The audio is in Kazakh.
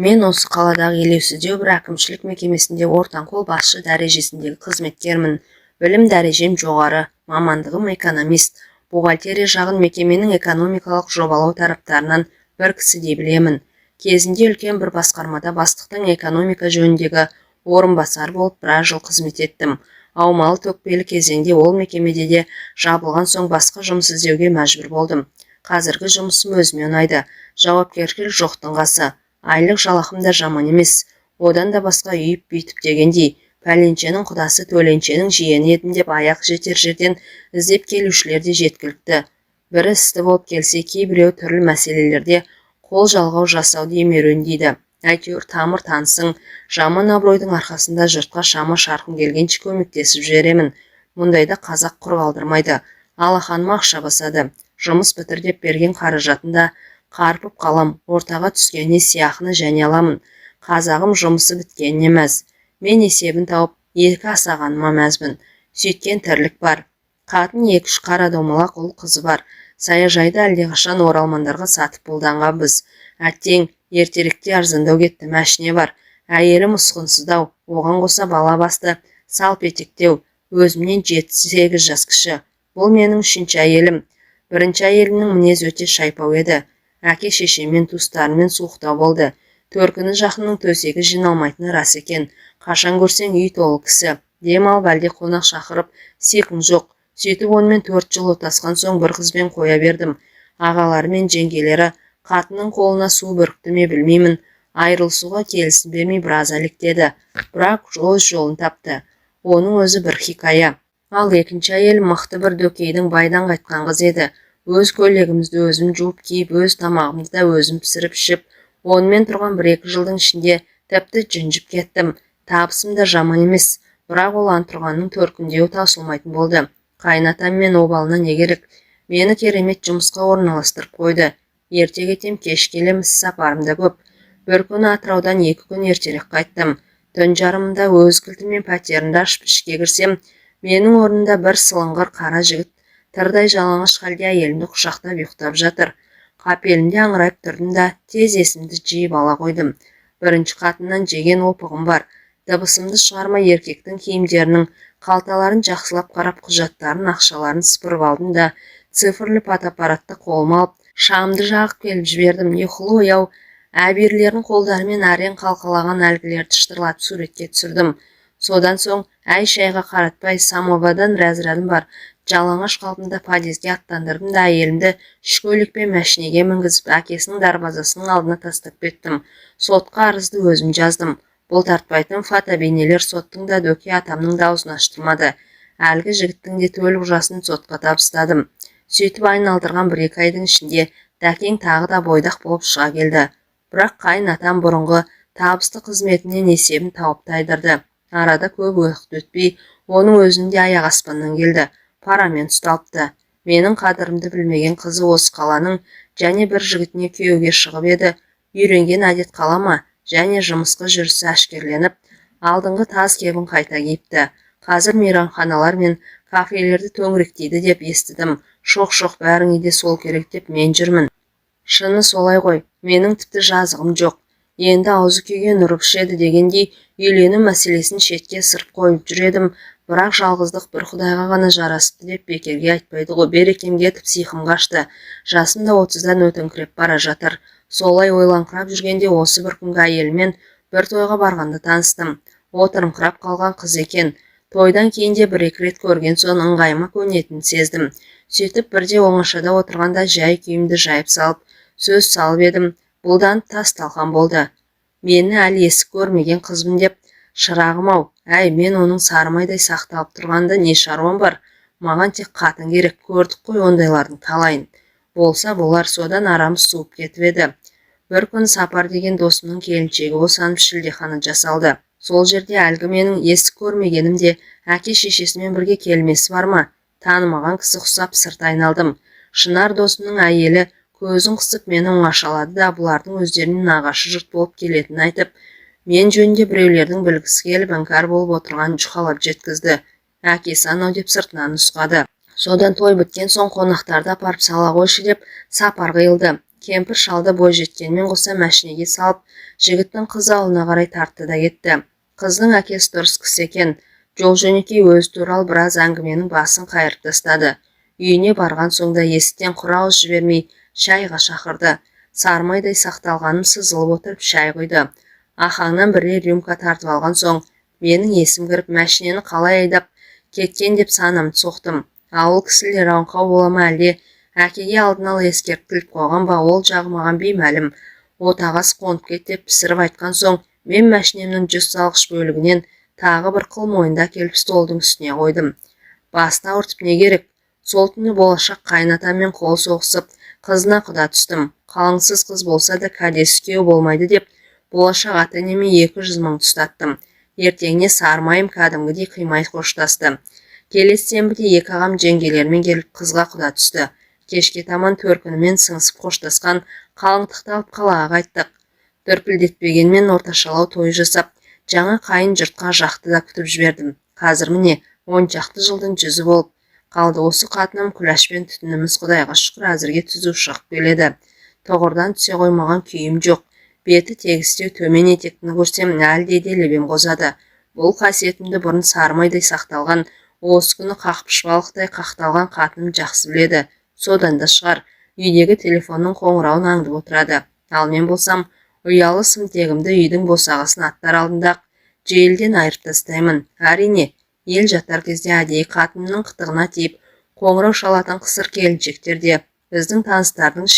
Мен осы қаладағы елеусіздеу бір әкімшілік мекемесінде ортанқол басшы дәрежесіндегі қызметкермін. Білім дәрежем жоғары, мамандығым экономист. Бухгалтерия жағын мекеменің экономикалық жобалау тараптарынан бір кісідей білемін. Кезінде үлкен бір басқармада бастықтың экономика жөніндегі орынбасар болып біраз жыл қызмет еттім. Аумалы-төкпелі кезеңде ол мекемеде де жабылған соң басқа жұмыс іздеуге мәжбүр болдым. Қазіргі жұмысым өзіме ұнайды. Жауапкершілік жоқтың қасы. Айлық жалақым да жаман емес. Одан да басқа үйіп-бүйтіп дегендей, пәленшенің құдасы төленшенің жиені едім деп аяқ жетер жерден іздеп келушілер де жеткілікті. Бірі істі болып келсе, кейбіреу түрлі мәселелерде қол жалғау жасауды емеуріндейді. Әйтеуір тамыр танысың, жаман абыройдың арқасында жұртқа шама шарқым келгенше көмектесіп жіберемін. Мұндайда қазақ құр қалдырмайды. Алақаныма ақша басады. Жұмыс бітір деп берген қаражатында қарпып қалам, ортаға түскеніне сияқыны және аламын. Қазағым жұмысы біткеніне мәз. Мен есебін тауып, екі асағаныма мәзбін. Сөйткен тірлік бар. Қатын 2-3 қара домалақ ұл қызы бар. Саяжайды әлдеқашан оралмандарға сатып бұлданға біз. Әттең, ертеректе арзандау кетті, мәшіне бар. Әйелім ұсқынсыздау, оған қоса бала басты, салп етектеу, өзімнен 7-8 жас кіші. Бұл менің 3-ші әйелім. Бірінші әйелімнің мінез өте шайпау еді. Әке шешемен туыстарымен суықтау болды. Төркіні жақынның төсегі жиналмайтыны рас екен. Қашан көрсең үй толы кісі. Демал бәлде қонақ шақырып, секің жоқ. Сөйтіп онымен 4 жыл отасқан соң бір қызбен қоя бердім. Ағалары мен жеңгелері қатының қолына су бүрікті ме білмеймін. Айырылысуға келісім бермей біраз әлектеді. Бірақ өз жолын тапты. Оның өзі бір хикая. Ал екінші әйел мықты бір дөкейдің байдан қайтқан қыз еді. Өз көйлегімізді өзім жуып киіп, өз тамағымызды да өзім пісіріп ішіп, онымен тұрған 1-2 жылдың ішінде тіпті жүнжіп кеттім. Табысым да жаман емес, бірақ ол антұрғанның төркіндеу таусылмайтын болды. Қайнатам мен обалына не керек? Мені керемет жұмысқа орналастырып қойды. Ерте кетем, кеш келем, іс сапарым да көп. Бір күні Атыраудан 2 күн ертерек қайттым. Түн жарымында өз кілтімен пәтерімді ашып ішке кірсем, менің орнында бір сылыңғыр қара жігіт тырдай жалаңаш халде әйелімді құшақтап ұйықтап жатыр. Қапелімде аңырайып тұрдым да тез есімді жиып ала қойдым. Бірінші қатыннан жеген опығым бар. Дыбысымды шығармай еркектің киімдерінің қалталарын жақсылап қарап, құжаттарын, ақшаларын сыпырып алдым да цифрлы фотоаппаратты қолыма алып, шамды жағып келіп жібердім. Ұйқылы ояу әбирлердің қолдарымен әрең қалқалаған әлгілерді шытырлатып суретке түсірдім. Содан соң әй-шайға қаратпай самовардан рәзірәлім бар. Жалаңаш қалпында подъезге аттандырдым да әйелімді шкөлікпен мәшинеге мінгізіп, әкесінің дарбазасының алдына тастап кеттім. Сотқа арызды өзім жаздым. Бұл тартпайтын фотобейнелер соттың да дөке атамның даусын аштырмады. Әлгі жігіттің де төл құжасын сотқа табыстадым. Сөйтіп айналдырған 1-2 айдың ішінде дәкең тағы да бойдақ болып шыға келді. Бірақ қайын атам бұрынғы табысты қызметінен есебін тауып тайдырды. Арада көп уақыт өтпей, оның өзінде аяқ аспаннан келді. Парамен ұсталыпты. Менің қадірімді білмеген қызы осы қаланың және бір жігітіне күйеуге шығып еді. Үйренген әдет қалама, және жұмысқа жүрісі әшкерленіп, алдыңғы таз кебін қайта киіпті. Қазір мейрамханалар мен кафелерді төңіректейді деп естідім. Шоқ-шоқ бәріңе де сол керек деп мен жүрмін. Шыны солай ғой, менің тіпті жазығым жоқ. Енді аузы күйген ұрып ішеді дегендей, үйлену мәселесін шетке сырып қойып жүредім. Бірақ жалғыздық бір Құдайға ғана жарасты деп бекерге айтпайды ғой. Берекем кетіп сиқым қашты. Жасым да 30-дан өтіңкіреп бара жатыр. Солай ойланқырап жүргенде осы бір күнгі әйелмен бір тойға барғанда таныстым. Отырыңқырап қалған қыз екен. Тойдан кейін де 1-2 рет көрген соң ыңғайыма көнетінін сездім. Сөйтіп бірде оңашада отырғанда жай күйімді жайып салып, сөз салып едім. Бұлдан тас талқан болды. Мені әлі есік көрмеген қызбын деп, шырағым-ау, әй, мен оның сарымайдай сақталып тұрғанда не шаруам бар? Маған тек қатын керек, көрдік қой ондайлардың талайын. Болса болар, содан арамыз суып кетіп еді. Бір күн Сапар деген досымның келіншегі босанып шілдехана жасалды. Сол жерде әлгі менің есік көрмегенім де әке шешесімен бірге келмесі бар ма? Танымаған кісі құсап сырт айналдым. Шынар досымның әйелі көзін қысып мені оңашалады да бұлардың өздерінің нағашы жұрт болып келетінін айтып, мен жөнінде біреулердің білгісі келіп іңкәр болып отырған жұқалап жеткізді. Әкесі анау деп сыртынан нұсқады. Содан той біткен соң қонақтарды апарып сала қойшы деп Сапар қиылды. Кемпір шалды бой жеткенмен қоса мәшинеге салып, жігіттің қыз ауылына қарай тартты да кетті. Қыздың әкесі дұрыс кісі екен. Жол-жөнекей өзі туралы біраз әңгіменің басын қайырып тастады. Үйіне барған соңда есіктен құр ауыз жібермей шайға шақырды. Сармайдай сақталғаным сызылып отырып шай құйды. Ахаңнан бірер рюмка тартып алған соң, менің есім кіріп, мәшинені қалай айдап кеткен деп санамды соқтым. Ауыл кісілер аңқау бола ма әлде әкеге алдын ала ескертіліп қойған ба, ол жағы маған беймәлім. Отағасы қонып кет деп пісіріп айтқан соң, мен мәшинемнің жүз салғыш бөлігінен тағы бір қыл мойынды әкеліп столдың үстіне қойдым. Басты ауыртып не керек? Сол түні болашақ қайнатаммен қол соғысып, қызына құда түстім. Қалыңсыз қыз болса да кәдесі күйеу болмайды деп, болашақ ата-енеме 200 мың ұстаттым. Ертеңіне Сармайым кәдімгідей қимай қоштасты. Келесі сенбіде екі ағам жеңгелермен келіп қызға құда түсті. Кешке таман төркінімен сыңсып қоштасқан қалыңдықты алып қалаға қайттық. Дүрпілдетпегенмен орташалау той жасап, жаңа қайын жұртқа жақты да күтіп жібердім. Қазір міне 10 шақты жылдың жүзі болып қалды. Осы қатыным күләшпен түтініміз Құдайға шүкір әзірге түзу шығып келеді. Тоғырдан түсе қоймаған күйім жоқ. Беті тегістеу төмен етектіні көрсем әлде де лебем қозады. Бұл қасиетімді бұрын Сармайдай сақталған, осы күні қақпыш балықтай қақталған қатыным жақсы біледі. Содан да шығар, үйдегі телефонның қоңырауын аңдып отырады. Ал мен болсам, ұялы сымтегімді үйдің босағасын аттар алдында желден айырып тастаймын. Әрине, ел жатар кезде әдейі қатынымның қытығына тиіп, қоңырау шалатын қысыр келіншектер де біздің таныстардың